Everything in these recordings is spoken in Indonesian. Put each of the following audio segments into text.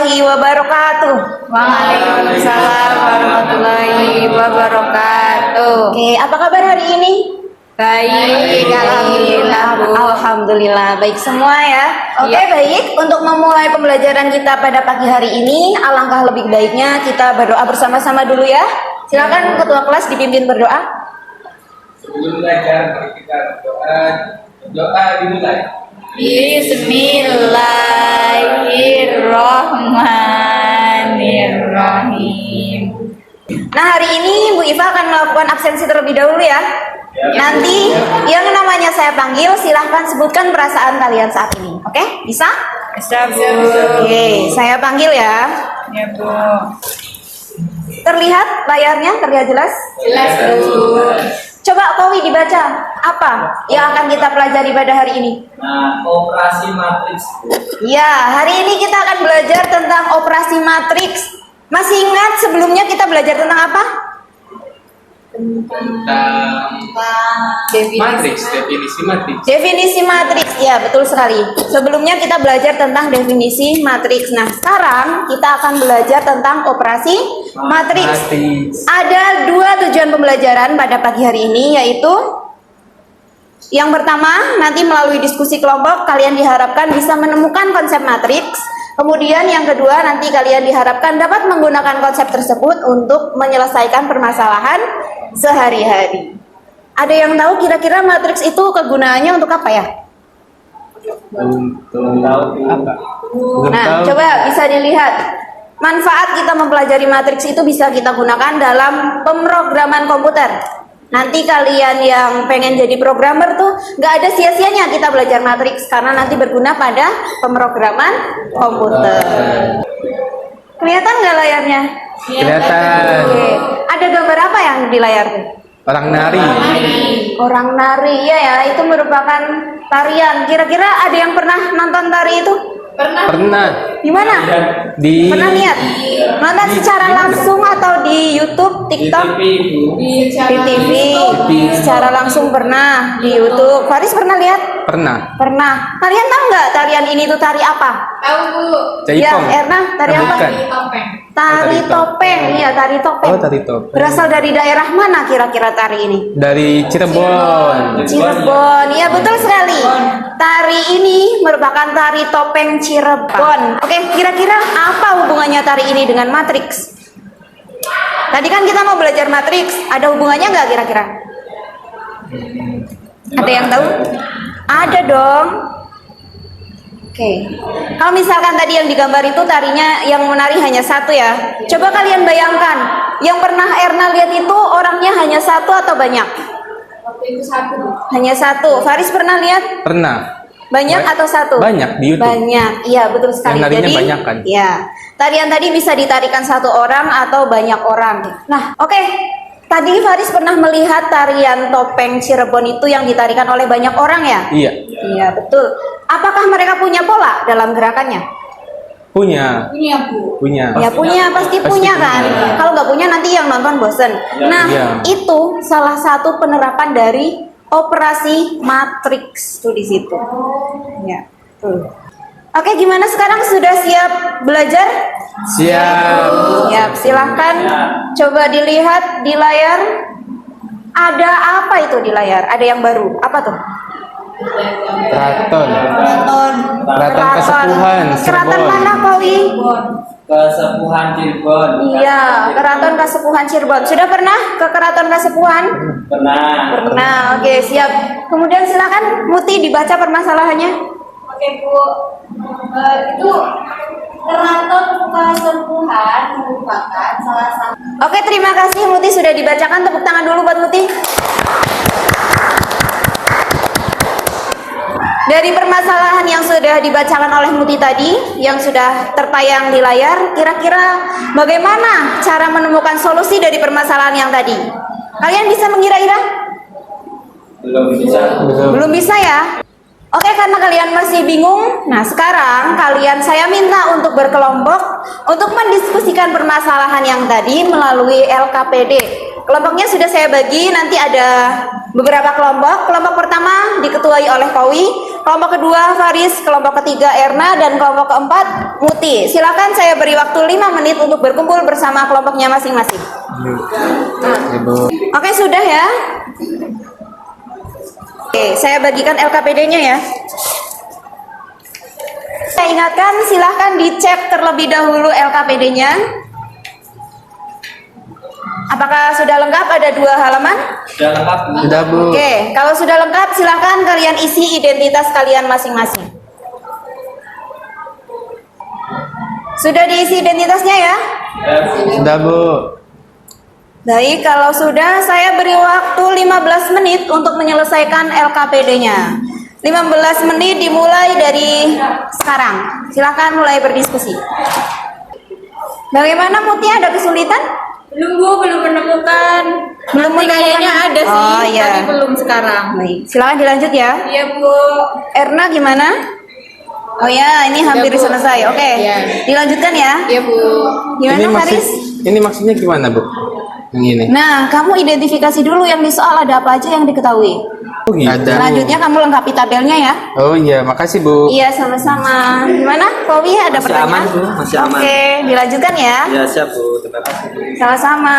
warahmatullahi wabarakatuh. Waalaikumsalam warahmatullahi wabarakatuh. Oke, apa kabar hari ini? Baik, alhamdulillah Bu. Alhamdulillah, baik semua ya. Oke, Iya. baik. Untuk memulai pembelajaran kita pada pagi hari ini, alangkah lebih baiknya kita berdoa bersama-sama dulu ya. Silakan ketua kelas dipimpin berdoa. Sebelum belajar, mari kita berdoa. Doa dimulai. Bismillahirrahmanirrahim. Nah, hari ini Bu Iva akan melakukan absensi terlebih dahulu ya. Nanti yang namanya saya panggil, silahkan sebutkan perasaan kalian saat ini. Oke, bisa? Bisa Bu. Oke, saya panggil ya. Ya Bu. Terlihat layarnya, terlihat jelas? Jelas Bu. Coba Kowi dibaca, apa yang akan kita pelajari pada hari ini? Nah, operasi matriks. Ya, hari ini kita akan belajar tentang operasi matriks. Masih ingat sebelumnya kita belajar tentang apa? Tentang matriks, definisi matriks. Definisi matriks, ya betul sekali. Sebelumnya kita belajar tentang definisi matriks. Nah, sekarang kita akan belajar tentang operasi matriks. Ada dua tujuan pembelajaran pada pagi hari ini, yaitu yang pertama, nanti melalui diskusi kelompok kalian diharapkan bisa menemukan konsep matriks. Kemudian yang kedua, nanti kalian diharapkan dapat menggunakan konsep tersebut untuk menyelesaikan permasalahan sehari-hari. Ada yang tahu kira-kira matriks itu kegunaannya untuk apa ya? Untuk apa? Nah, coba bisa dilihat. Manfaat kita mempelajari matriks itu bisa kita gunakan dalam pemrograman komputer. Nanti kalian yang pengen jadi programmer tuh nggak ada sia-sianya kita belajar matriks karena nanti berguna pada pemrograman komputer. Kelihatan nggak layarnya? Kelihatan. Oke. Ada gambar apa yang di layar tuh? Orang nari. Orang nari, ya itu merupakan tarian. Kira-kira ada yang pernah nonton tari itu? Pernah Di mana? di Pernah lihat? Nonton secara langsung atau di YouTube, TikTok? Di TV, secara langsung pernah di YouTube. Faris pernah lihat? pernah Pernah. Kalian tahu nggak tarian ini tuh tari apa? Tahu Bu. Ya, Jaipong. Erna, tari apa? Bukan. Topeng. Tari topeng. Iya, tari topeng. Oh, tari topeng. Berasal dari daerah mana kira-kira tari ini? Dari Cirebon. Cirebon, iya betul sekali. Tari ini merupakan tari topeng Cirebon. Oke, kira-kira apa hubungannya tari ini dengan matriks? Tadi kan kita mau belajar matriks, ada hubungannya nggak kira-kira? Ada yang tahu? Ada dong. Oke, kalau misalkan tadi yang digambar itu tarinya yang menari hanya satu ya. Coba kalian bayangkan, yang pernah Erna lihat itu orangnya hanya satu atau banyak? Waktu itu satu Bu. Hanya satu. Faris pernah lihat? Pernah. Banyak atau satu? Banyak di YouTube. Banyak, iya betul sekali. Yang narinya Jadi, banyak kan? ya, tarian tadi bisa ditarikan satu orang atau banyak orang. Nah, oke. Tadi Faris pernah melihat tarian topeng Cirebon itu yang ditarikan oleh banyak orang ya? Iya, Iya, betul. Apakah mereka punya pola dalam gerakannya? punya. Punya Bu. Punya. Ya punya, pasti punya kan. punya. Kalau nggak punya nanti yang nonton bosen. Nah, Iya. itu salah satu penerapan dari operasi matriks tuh di situ. Ya, tuh. Oke, gimana sekarang sudah siap belajar? Siap. Siap, silahkan coba dilihat di layar. Ada apa itu di layar? Ada yang baru. Apa tuh? Keraton. Keraton Kasepuhan Keraton Cirebon. mana, Kowi? Kesepuhan Cirebon. Iya, Keraton Kasepuhan Cirebon. Sudah pernah ke Keraton Kasepuhan? Pernah. Pernah. Oke, siap. Kemudian silakan Muti dibaca permasalahannya. Oke Bu. Itu Keraton Kasepuhan merupakan salah satu. Oke, terima kasih Muti sudah dibacakan. Tepuk tangan dulu buat Muti. Dari permasalahan yang sudah dibacakan oleh Muti tadi, yang sudah tertayang di layar, kira-kira bagaimana cara menemukan solusi dari permasalahan yang tadi? Kalian bisa mengira-ira? Belum bisa. Belum bisa ya? Oke, karena kalian masih bingung, nah sekarang saya minta untuk berkelompok untuk mendiskusikan permasalahan yang tadi melalui LKPD. Kelompoknya sudah saya bagi, nanti ada beberapa kelompok. Kelompok pertama diketuai oleh Kowi, kelompok kedua Faris, kelompok ketiga Erna, dan kelompok keempat Muti. Silakan saya beri waktu 5 menit untuk berkumpul bersama kelompoknya masing-masing. Ibu. Oke, sudah ya. Oke, saya bagikan LKPD-nya ya. Saya ingatkan, silahkan dicek terlebih dahulu LKPD-nya. Apakah sudah lengkap? Ada 2 halaman? Sudah lengkap, Bu. Sudah, Bu. Oke, kalau sudah lengkap, silahkan kalian isi identitas kalian masing-masing. Sudah diisi identitasnya ya? Sudah, Bu. Baik, kalau sudah, saya beri waktu 15 menit untuk menyelesaikan LKPD-nya. 15 menit dimulai dari sekarang. Silakan mulai berdiskusi. Bagaimana Muti, ada kesulitan? Belum Bu, belum menemukan. Belum Nanti kayaknya ada sih, Oh, iya. tapi belum sekarang. Baik, silakan dilanjut ya. Iya Bu. Erna gimana? Oh ya, ini hampir Bu. selesai. Oke, Iya. dilanjutkan ya. Iya Bu. Gimana Faris? Ini maksudnya gimana, Bu? Yang ini. Nah, kamu identifikasi dulu yang di soal ada apa aja yang diketahui. Oh, gitu. Selanjutnya kamu lengkapi tabelnya ya. Oh iya, makasih, Bu. Iya, sama-sama. Gimana, Kowi, ada Masih pertanyaan? aman, Bu. Masih aman. Oke, dilanjutkan ya. Ya, siap, Bu. Terima kasih. Sama-sama.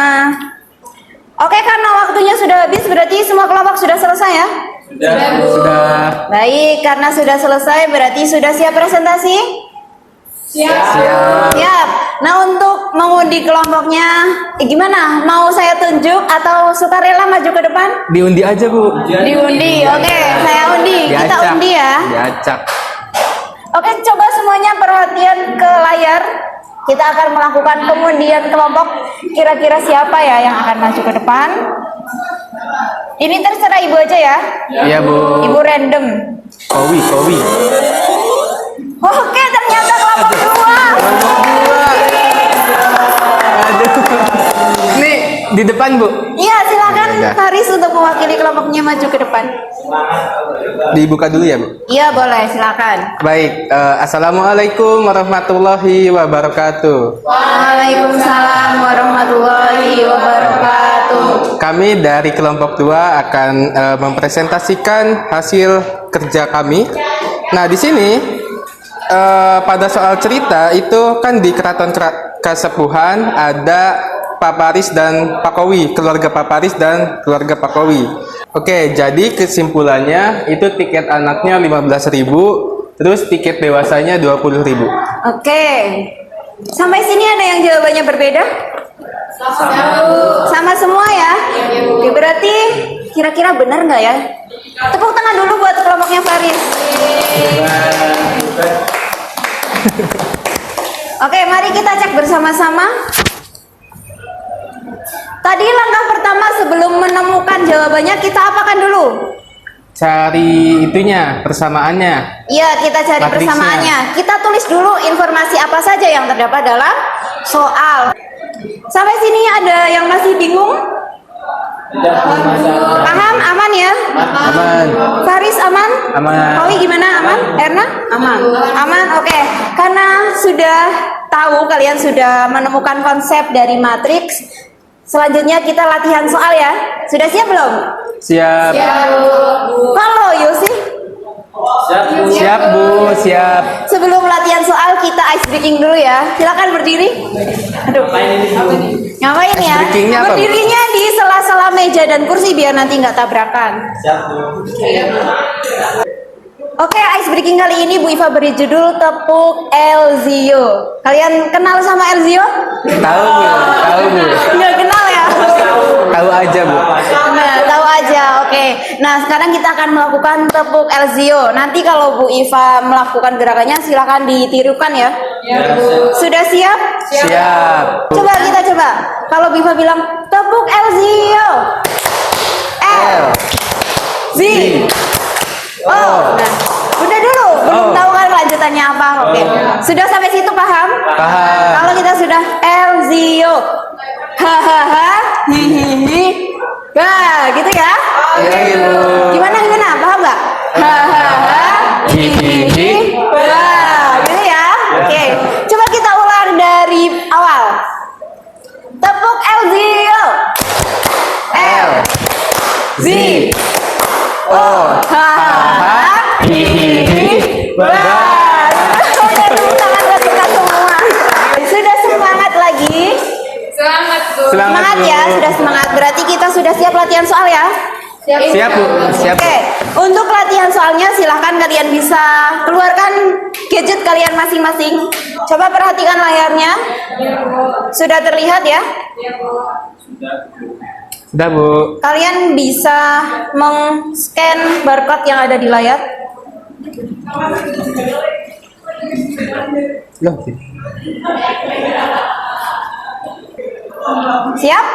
Oke, karena waktunya sudah habis, berarti semua kelompok sudah selesai ya? Sudah, Bu. Sudah. Baik, karena sudah selesai, berarti sudah siap presentasi? Siap. Siap. Nah, untuk mengundi kelompoknya, gimana? Mau saya tunjuk atau sukarela maju ke depan? Diundi aja, Bu. Diundi, oke. Saya undi. Kita Diacak. undi ya. Diacak. Oke, coba semuanya perhatian ke layar. Kita akan melakukan pengundian kelompok. Kira-kira siapa ya yang akan maju ke depan? Ini terserah ibu aja ya. Iya, Bu. Ibu random. Kowi. Oke, ternyata kelompok 2. Aduh. Nih, di depan, Bu. Iya, silakan Ya. Faris untuk mewakili kelompoknya maju ke depan. Dibuka dulu ya, Bu. Iya, boleh, silakan. Baik, Assalamualaikum warahmatullahi wabarakatuh. Waalaikumsalam warahmatullahi wabarakatuh. Kami dari kelompok 2 akan mempresentasikan hasil kerja kami. Nah, di sini pada soal cerita itu kan di Keraton Kasepuhan ada Pak Paris dan Pak Kowi, keluarga Pak Paris dan keluarga Pak Kowi. Oke, jadi kesimpulannya itu tiket anaknya 15.000, terus tiket dewasanya 20.000. Oke. Sampai sini ada yang jawabannya berbeda? Sama semua ya? Oke, berarti kira-kira benar nggak ya? Tepuk tangan dulu buat kelompoknya Faris. Oke, mari kita cek bersama-sama. Tadi langkah pertama sebelum menemukan jawabannya kita apakan dulu? Cari itunya, persamaannya. Iya, kita cari Matriksnya. persamaannya. Kita tulis dulu informasi apa saja yang terdapat dalam soal. Sampai sini ada yang masih bingung? Paham? Aman ya? Aman. Faris aman? Aman. Kowi gimana? Aman? Erna? Aman. Aman, oke. Karena sudah tahu, kalian sudah menemukan konsep dari matriks. Selanjutnya kita latihan soal ya. Sudah siap belum? Siap. Halo Yosi. Siap, Bu. Siap, Bu. Siap. Sebelum latihan soal kita ice breaking dulu ya. Silakan berdiri. Aduh. Ngapain ya? Ice breakingnya apa, Bu? Berdirinya di sela-sela meja dan kursi biar nanti nggak tabrakan. Siap, Bu. Oke, ice breaking kali ini Bu Iva beri judul Tepuk Elzio. Kalian kenal sama Elzio? Tahu, Bu. Tahu, Bu. Nggak kenal ya? Tahu aja, Bu. Nah, tahu aja. Oke. Nah, sekarang kita akan melakukan tepuk Elzio. Nanti kalau Bu Iva melakukan gerakannya silakan ditirukan ya. Sudah siap? Siap. Coba kita coba. Kalau Bu Iva bilang tepuk Elzio. L Z O. Nah, udah dulu. Belum tahu kan lanjutannya apa. Oke. Sudah sampai situ paham? Paham. Kalau kita sudah Elzio. Hahaha. Hihihi. Nah, gitu ya. Iya, Ibu. Gimana paham nggak? Hahaha. Hihihi. Wah, gitu ya. Oke. Coba kita ulang dari awal. Tepuk Elzio. L Z Z. Oh. Oke, tepuk tangan buat kita semua. Sudah semangat lagi? Selamat Bu. Semangat ya, sudah semangat. Berarti kita sudah siap latihan soal ya? Siap Bu, siap. Oke, untuk latihan soalnya silahkan kalian bisa keluarkan gadget kalian masing-masing. Coba perhatikan layarnya. Sudah terlihat ya? Sudah Bu. Kalian bisa meng-scan barcode yang ada di layar. Loh. Siap?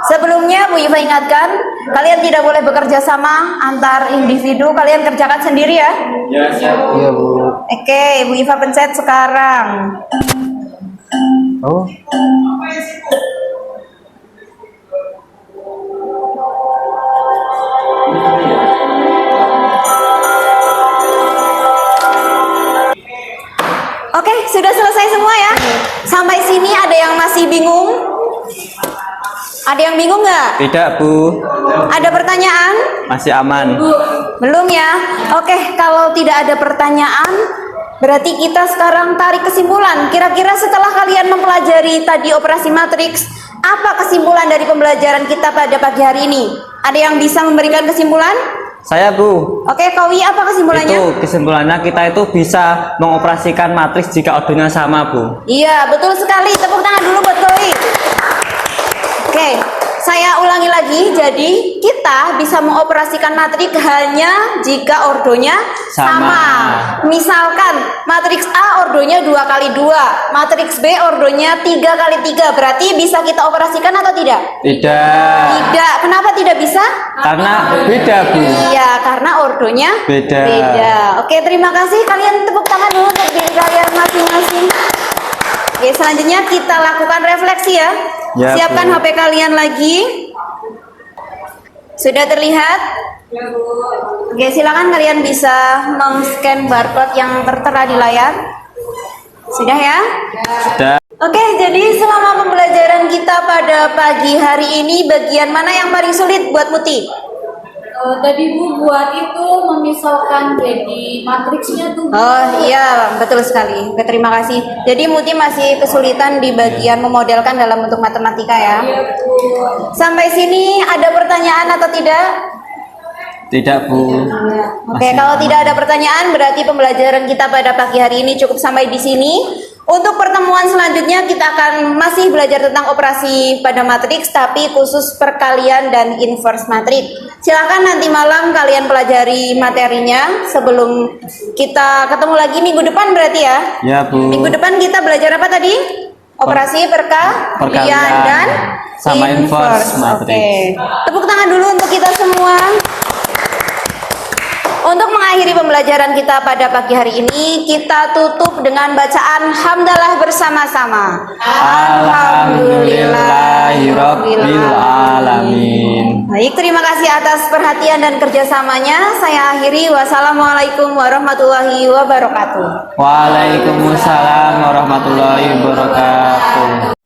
Sebelumnya Bu Iva ingatkan, kalian tidak boleh bekerja sama antar individu, kalian kerjakan sendiri ya. Ya, siap. Iya Bu. Oke, Bu Iva pencet sekarang. Oh. Oke, sudah selesai semua ya. Sampai sini ada yang masih bingung? Ada yang bingung nggak? Tidak Bu, Ada pertanyaan? masih aman. Belum ya? Oke, kalau tidak ada pertanyaan, berarti kita sekarang tarik kesimpulan. Kira-kira setelah kalian mempelajari tadi operasi matriks, apa kesimpulan dari pembelajaran kita pada pagi hari ini? Ada yang bisa memberikan kesimpulan? Saya Bu, Oke, Kowi, apa kesimpulannya? itu kesimpulannya kita itu bisa mengoperasikan matriks jika ordonya sama Bu. Iya, betul sekali. Tepuk tangan dulu buat Kowi. Oke, saya ulangi lagi. Jadi, kita bisa mengoperasikan matriks hanya jika ordonya sama. Misalkan, matriks A ordonya 2 kali 2, matriks B ordonya 3 kali 3. Berarti bisa kita operasikan atau tidak? Tidak, Tidak. Kenapa tidak bisa? karena beda Bu. Iya, karena ordonya Beda. Oke, terima kasih. Kalian tepuk tangan dulu untuk diri kalian masing-masing. Oke, selanjutnya kita lakukan refleksi ya. Ya, Siapkan Bu. HP kalian lagi. Sudah terlihat? Oke, silakan kalian bisa meng-scan barcode yang tertera di layar. Sudah ya? Sudah. Oke, jadi selama pembelajaran kita pada pagi hari ini, bagian mana yang paling sulit buat Muti? Tadi Bu buat itu memisahkan jadi matriksnya tuh. Oh iya, betul sekali. Oke, terima kasih. Jadi Muti masih kesulitan di bagian memodelkan dalam bentuk matematika ya. Iya Bu. Sampai sini ada pertanyaan atau tidak? Tidak Bu. Oke, kalau tidak ada pertanyaan berarti pembelajaran kita pada pagi hari ini cukup sampai di sini. Untuk pertemuan selanjutnya kita akan masih belajar tentang operasi pada matriks tapi khusus perkalian dan inverse matriks. Silakan nanti malam kalian pelajari materinya sebelum kita ketemu lagi minggu depan berarti ya. Ya Bu. Minggu depan kita belajar apa tadi? Operasi perkalian dan sama inverse matriks. Oke. Tepuk tangan dulu untuk kita semua. Untuk mengakhiri pembelajaran kita pada pagi hari ini, kita tutup dengan bacaan hamdalah bersama-sama. Alhamdulillahirabbil alamin. Baik, terima kasih atas perhatian dan kerjasamanya. Saya akhiri. Wassalamualaikum warahmatullahi wabarakatuh. Waalaikumsalam warahmatullahi wabarakatuh.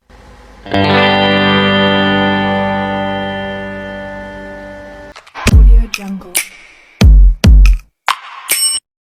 Audio Jungle.